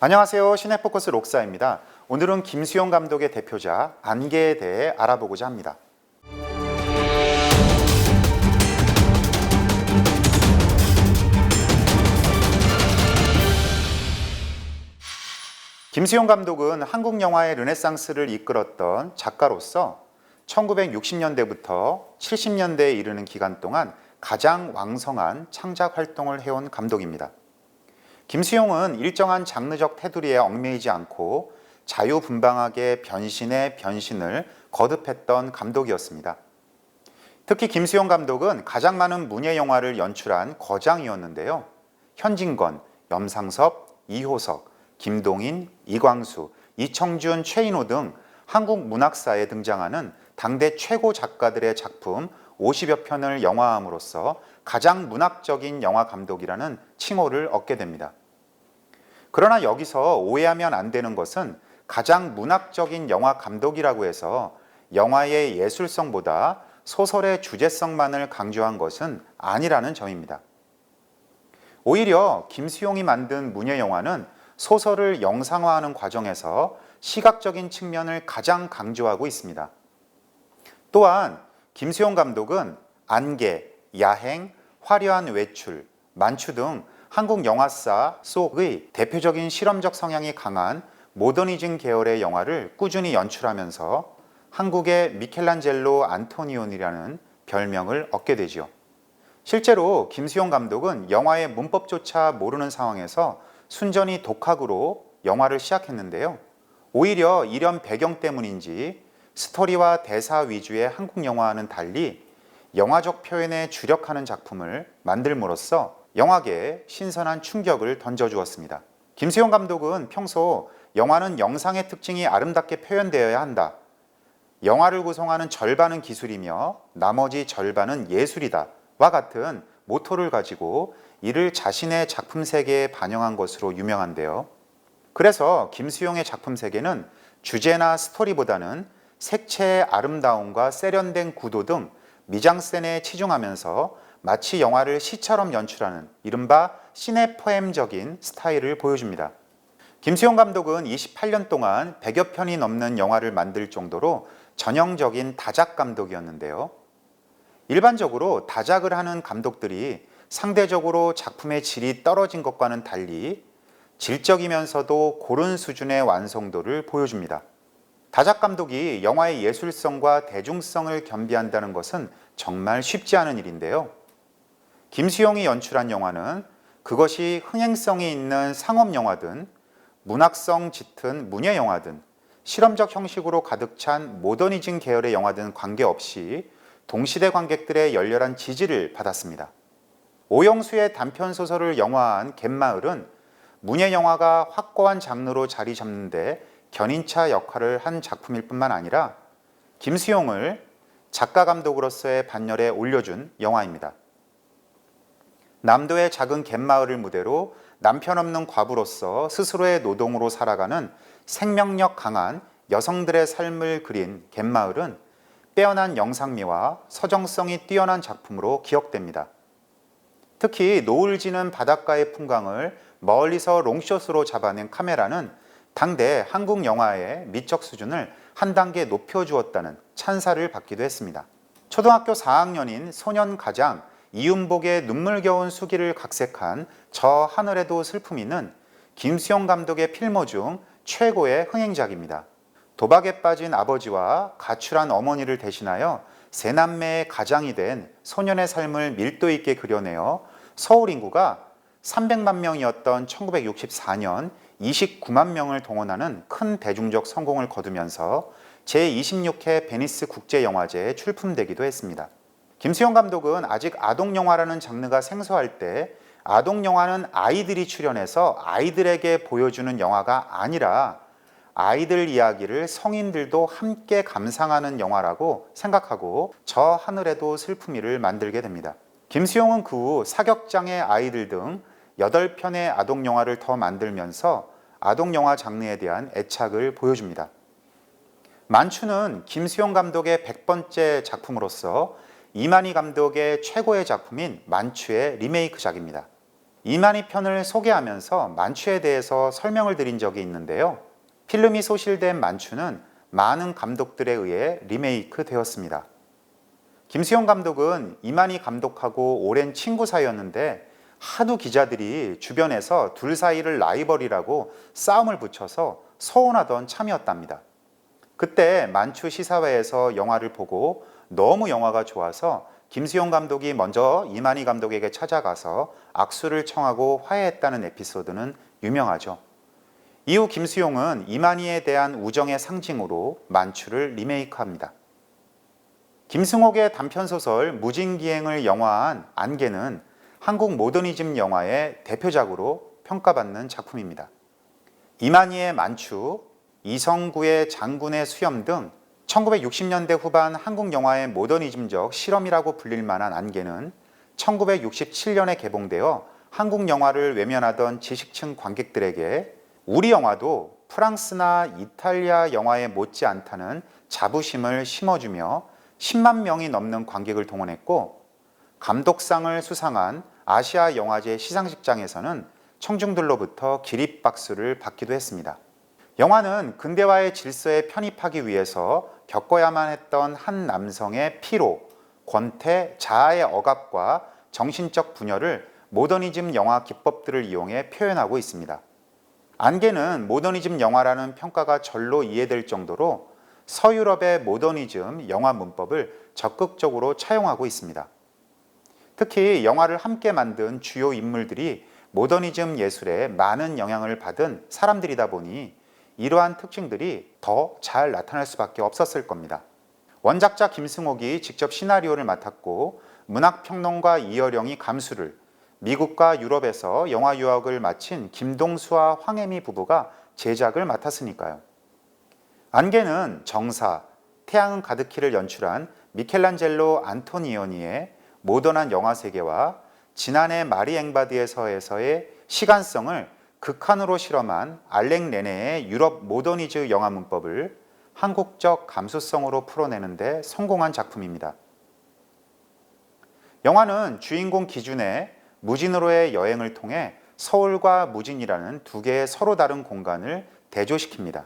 안녕하세요. 시네포커스 록사입니다. 오늘은 김수용 감독의 대표작 안개에 대해 알아보고자 합니다. 김수용 감독은 한국 영화의 르네상스를 이끌었던 작가로서 1960년대부터 70년대에 이르는 기간 동안 가장 왕성한 창작 활동을 해온 감독입니다. 김수용은 일정한 장르적 테두리에 얽매이지 않고 자유분방하게 변신의 변신을 거듭했던 감독이었습니다. 특히 김수용 감독은 가장 많은 문예 영화를 연출한 거장이었는데요. 현진건, 염상섭, 이호석, 김동인, 이광수, 이청준, 최인호 등 한국 문학사에 등장하는 당대 최고 작가들의 작품 50여 편을 영화함으로써 가장 문학적인 영화 감독이라는 칭호를 얻게 됩니다. 그러나 여기서 오해하면 안 되는 것은 가장 문학적인 영화 감독이라고 해서 영화의 예술성보다 소설의 주제성만을 강조한 것은 아니라는 점입니다. 오히려 김수용이 만든 문예 영화는 소설을 영상화하는 과정에서 시각적인 측면을 가장 강조하고 있습니다. 또한 김수용 감독은 안개, 야행, 화려한 외출, 만추 등 한국 영화사 속의 대표적인 실험적 성향이 강한 모더니즘 계열의 영화를 꾸준히 연출하면서 한국의 미켈란젤로 안토니온이라는 별명을 얻게 되죠. 실제로 김수용 감독은 영화의 문법조차 모르는 상황에서 순전히 독학으로 영화를 시작했는데요. 오히려 이런 배경 때문인지 스토리와 대사 위주의 한국 영화와는 달리 영화적 표현에 주력하는 작품을 만들므로써 영화계에 신선한 충격을 던져주었습니다. 김수용 감독은 평소 영화는 영상의 특징이 아름답게 표현되어야 한다. 영화를 구성하는 절반은 기술이며 나머지 절반은 예술이다. 와 같은 모토를 가지고 이를 자신의 작품 세계에 반영한 것으로 유명한데요. 그래서 김수용의 작품 세계는 주제나 스토리보다는 색채의 아름다움과 세련된 구도 등 미장센에 치중하면서 마치 영화를 시처럼 연출하는 이른바 시네포엠적인 스타일을 보여줍니다. 김수용 감독은 28년 동안 100여 편이 넘는 영화를 만들 정도로 전형적인 다작 감독이었는데요. 일반적으로 다작을 하는 감독들이 상대적으로 작품의 질이 떨어진 것과는 달리 질적이면서도 고른 수준의 완성도를 보여줍니다. 다작 감독이 영화의 예술성과 대중성을 겸비한다는 것은 정말 쉽지 않은 일인데요. 김수용이 연출한 영화는 그것이 흥행성이 있는 상업영화든 문학성 짙은 문예 영화든 실험적 형식으로 가득 찬 모더니즘 계열의 영화든 관계없이 동시대 관객들의 열렬한 지지를 받았습니다. 오영수의 단편소설을 영화한 갯마을은 문예 영화가 확고한 장르로 자리 잡는 데 견인차 역할을 한 작품일 뿐만 아니라 김수용을 작가 감독으로서의 반열에 올려준 영화입니다. 남도의 작은 갯마을을 무대로 남편 없는 과부로서 스스로의 노동으로 살아가는 생명력 강한 여성들의 삶을 그린 갯마을은 빼어난 영상미와 서정성이 뛰어난 작품으로 기억됩니다. 특히 노을 지는 바닷가의 풍광을 멀리서 롱숏으로 잡아낸 카메라는 당대 한국 영화의 미적 수준을 한 단계 높여주었다는 찬사를 받기도 했습니다. 초등학교 4학년인 소년 가장 이윤복의 눈물겨운 수기를 각색한 저 하늘에도 슬픔이는 김수용 감독의 필모 중 최고의 흥행작입니다. 도박에 빠진 아버지와 가출한 어머니를 대신하여 세 남매의 가장이 된 소년의 삶을 밀도 있게 그려내어 서울 인구가 300만 명이었던 1964년 29만 명을 동원하는 큰 대중적 성공을 거두면서 제26회 베니스 국제영화제에 출품되기도 했습니다. 김수용 감독은 아직 아동영화라는 장르가 생소할 때 아동영화는 아이들이 출연해서 아이들에게 보여주는 영화가 아니라 아이들 이야기를 성인들도 함께 감상하는 영화라고 생각하고 저 하늘에도 슬픔이를 만들게 됩니다. 김수용은 그 후 사격장의 아이들 등 8편의 아동영화를 더 만들면서 아동영화 장르에 대한 애착을 보여줍니다. 만추는 김수용 감독의 100번째 작품으로서 이만희 감독의 최고의 작품인 만추의 리메이크작입니다. 이만희 편을 소개하면서 만추에 대해서 설명을 드린 적이 있는데요. 필름이 소실된 만추는 많은 감독들에 의해 리메이크 되었습니다. 김수용 감독은 이만희 감독하고 오랜 친구 사이였는데 하도 기자들이 주변에서 둘 사이를 라이벌이라고 싸움을 붙여서 서운하던 참이었답니다. 그때 만추 시사회에서 영화를 보고 너무 영화가 좋아서 김수용 감독이 먼저 이만희 감독에게 찾아가서 악수를 청하고 화해했다는 에피소드는 유명하죠. 이후 김수용은 이만희에 대한 우정의 상징으로 만추를 리메이크합니다. 김승옥의 단편소설 무진기행을 영화한 안개는 한국 모더니즘 영화의 대표작으로 평가받는 작품입니다. 이만희의 만추, 이성구의 장군의 수염 등 1960년대 후반 한국 영화의 모더니즘적 실험이라고 불릴 만한 안개는 1967년에 개봉되어 한국 영화를 외면하던 지식층 관객들에게 우리 영화도 프랑스나 이탈리아 영화에 못지않다는 자부심을 심어주며 10만 명이 넘는 관객을 동원했고, 감독상을 수상한 아시아 영화제 시상식장에서는 청중들로부터 기립박수를 받기도 했습니다. 영화는 근대화의 질서에 편입하기 위해서 겪어야만 했던 한 남성의 피로, 권태, 자아의 억압과 정신적 분열을 모더니즘 영화 기법들을 이용해 표현하고 있습니다. 안개는 모더니즘 영화라는 평가가 절로 이해될 정도로 서유럽의 모더니즘 영화 문법을 적극적으로 차용하고 있습니다. 특히 영화를 함께 만든 주요 인물들이 모더니즘 예술에 많은 영향을 받은 사람들이다 보니 이러한 특징들이 더 잘 나타날 수밖에 없었을 겁니다. 원작자 김승옥이 직접 시나리오를 맡았고, 문학평론가 이어령이 감수를, 미국과 유럽에서 영화 유학을 마친 김동수와 황혜미 부부가 제작을 맡았으니까요. 안개는 정사, 태양은 가득히를 연출한 미켈란젤로 안토니오니의 모던한 영화 세계와 지난해 마리 앵바드에서의 시간성을 극한으로 실험한 알렉 레네의 유럽 모더니즈 영화 문법을 한국적 감수성으로 풀어내는 데 성공한 작품입니다. 영화는 주인공 기준의 무진으로의 여행을 통해 서울과 무진이라는 두 개의 서로 다른 공간을 대조시킵니다.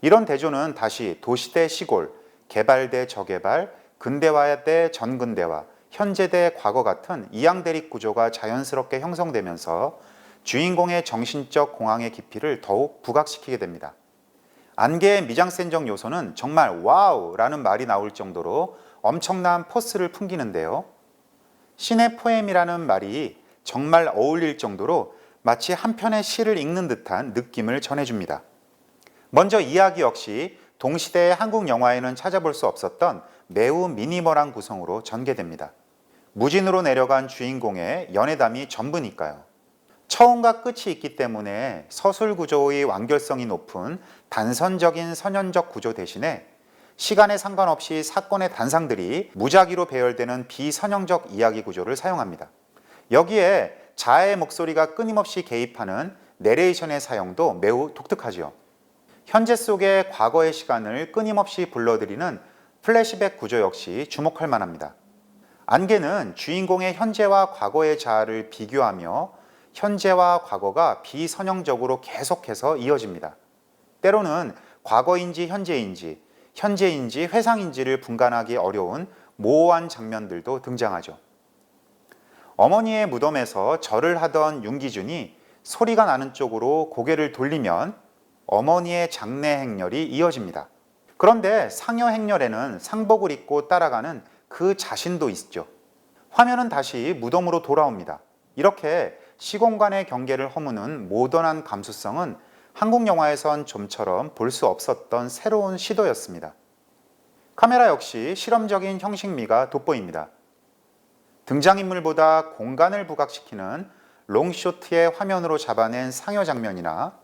이런 대조는 다시 도시 대 시골, 개발 대 저개발, 근대화 대 전근대화, 현재 대 과거 같은 이양대립 구조가 자연스럽게 형성되면서 주인공의 정신적 공황의 깊이를 더욱 부각시키게 됩니다. 안개의 미장센적 요소는 정말 와우라는 말이 나올 정도로 엄청난 포스를 풍기는데요. 신의 포엠이라는 말이 정말 어울릴 정도로 마치 한 편의 시를 읽는 듯한 느낌을 전해줍니다. 먼저 이야기 역시 동시대의 한국 영화에는 찾아볼 수 없었던 매우 미니멀한 구성으로 전개됩니다. 무진으로 내려간 주인공의 연애담이 전부니까요. 처음과 끝이 있기 때문에 서술 구조의 완결성이 높은 단선적인 선연적 구조 대신에 시간에 상관없이 사건의 단상들이 무작위로 배열되는 비선형적 이야기 구조를 사용합니다. 여기에 자아의 목소리가 끊임없이 개입하는 내레이션의 사용도 매우 독특하죠. 현재 속의 과거의 시간을 끊임없이 불러들이는 플래시백 구조 역시 주목할 만합니다. 안개는 주인공의 현재와 과거의 자아를 비교하며 현재와 과거가 비선형적으로 계속해서 이어집니다. 때로는 과거인지 현재인지, 현재인지 회상인지를 분간하기 어려운 모호한 장면들도 등장하죠. 어머니의 무덤에서 절을 하던 윤기준이 소리가 나는 쪽으로 고개를 돌리면 어머니의 장례 행렬이 이어집니다. 그런데 상여 행렬에는 상복을 입고 따라가는 그 자신도 있죠. 화면은 다시 무덤으로 돌아옵니다. 이렇게 시공간의 경계를 허무는 모던한 감수성은 한국 영화에선 좀처럼 볼 수 없었던 새로운 시도였습니다. 카메라 역시 실험적인 형식미가 돋보입니다. 등장인물보다 공간을 부각시키는 롱쇼트의 화면으로 잡아낸 상여 장면이나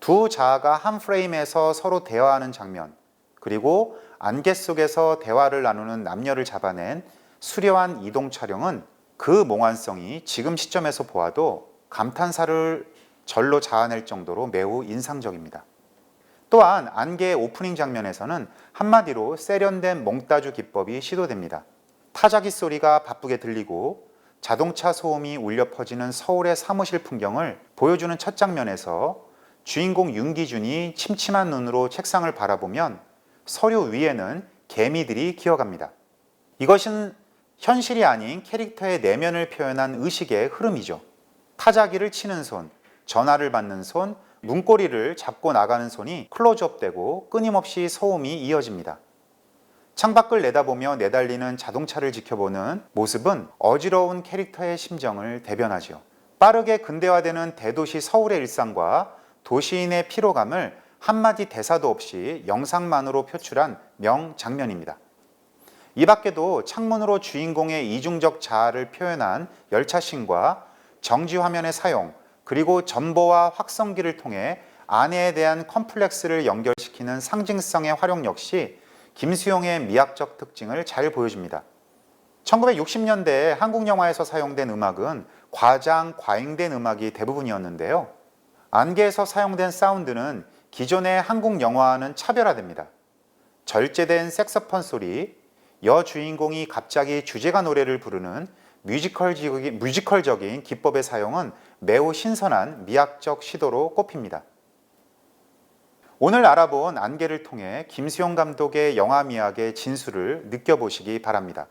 두 자아가 한 프레임에서 서로 대화하는 장면, 그리고 안개 속에서 대화를 나누는 남녀를 잡아낸 수려한 이동 촬영은 그 몽환성이 지금 시점에서 보아도 감탄사를 절로 자아낼 정도로 매우 인상적입니다. 또한 안개의 오프닝 장면에서는 한마디로 세련된 몽따주 기법이 시도됩니다. 타자기 소리가 바쁘게 들리고 자동차 소음이 울려 퍼지는 서울의 사무실 풍경을 보여주는 첫 장면에서 주인공 윤기준이 침침한 눈으로 책상을 바라보면 서류 위에는 개미들이 기어갑니다. 이것은 현실이 아닌 캐릭터의 내면을 표현한 의식의 흐름이죠. 타자기를 치는 손, 전화를 받는 손, 문고리를 잡고 나가는 손이 클로즈업되고 끊임없이 소음이 이어집니다. 창밖을 내다보며 내달리는 자동차를 지켜보는 모습은 어지러운 캐릭터의 심정을 대변하죠. 빠르게 근대화되는 대도시 서울의 일상과 도시인의 피로감을 한마디 대사도 없이 영상만으로 표출한 명장면입니다. 이 밖에도 창문으로 주인공의 이중적 자아를 표현한 열차신과 정지 화면의 사용, 그리고 전보와 확성기를 통해 아내에 대한 컴플렉스를 연결시키는 상징성의 활용 역시 김수용의 미학적 특징을 잘 보여줍니다. 1960년대에 한국 영화에서 사용된 음악은 과장, 과잉된 음악이 대부분이었는데요. 안개에서 사용된 사운드는 기존의 한국 영화와는 차별화됩니다. 절제된 색소폰 소리, 여주인공이 갑자기 주제가 노래를 부르는 뮤지컬적인 기법의 사용은 매우 신선한 미학적 시도로 꼽힙니다. 오늘 알아본 안개를 통해 김수용 감독의 영화 미학의 진수를 느껴보시기 바랍니다.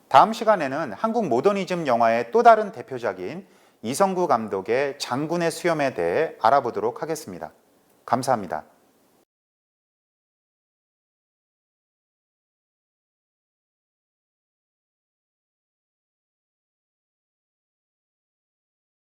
다음 시간에는 한국 모더니즘 영화의 또 다른 대표작인 이성구 감독의 장군의 수염에 대해 알아보도록 하겠습니다. 감사합니다.